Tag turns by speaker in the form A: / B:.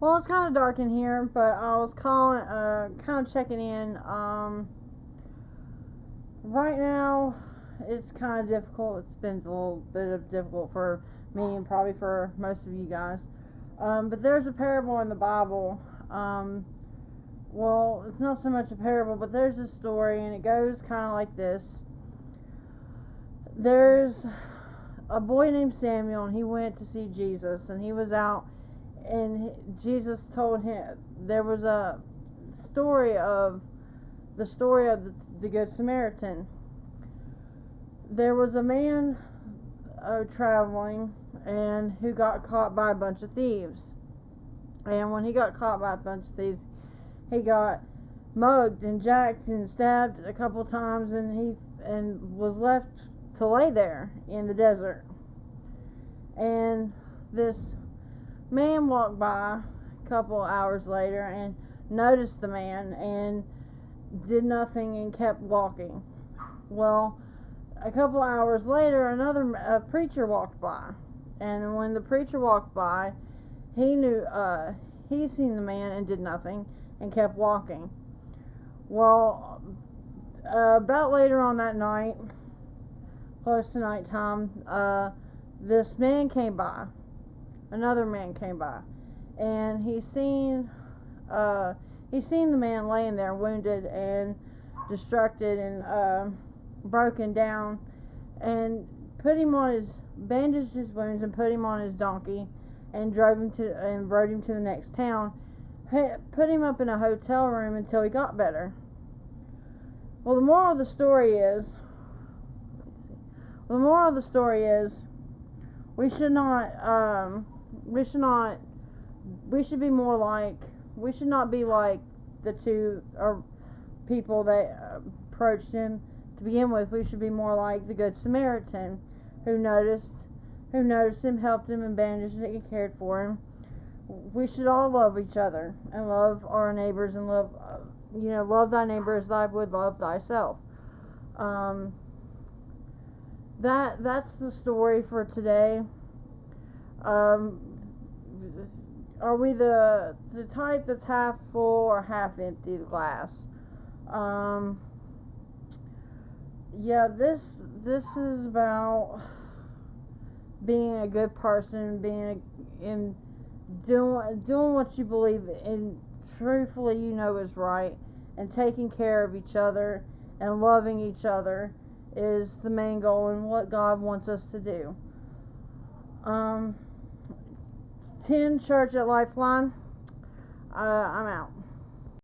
A: Well, it's kind of dark in here, but I was calling, kind of checking in. Right now, it's kind of difficult. It's been a little bit of difficult for me and probably for most of you guys. But there's a parable in the Bible. Well, it's not so much a parable, but there's a story, and it goes kind of like this. There's a boy named Samuel, and he went to see Jesus, and he was out, and Jesus told him there was a story of the Good Samaritan. There was a man traveling, and who got caught by a bunch of thieves. And when he got caught by a bunch of thieves, he got mugged and jacked and stabbed a couple times, and was left to lay there in the desert. And this man walked by a couple hours later and noticed the man and did nothing and kept walking. Well, a couple hours later, another preacher walked by, and when the preacher walked by, he knew he seen the man and did nothing and kept walking. Well, about later on that night, close to nighttime, this man came by. Another man came by, and he seen the man laying there wounded and distracted and broken down, and bandaged his wounds and put him on his donkey and rode him to the next town. Put him up in a hotel room until he got better. Well, the moral of the story is we should not be like the two people that approached him to begin with. We should be more like the Good Samaritan, who noticed him, helped him, and bandaged and cared for him. We should all love each other and love our neighbors and love thy neighbor as thy would love thyself. That's the story for today. Are we the type that's half full or half empty glass? Yeah, this is about being a good person, doing what you believe in, truthfully is right, and taking care of each other and loving each other is the main goal and what God wants us to do. 10 Church at Lifeline. I'm out.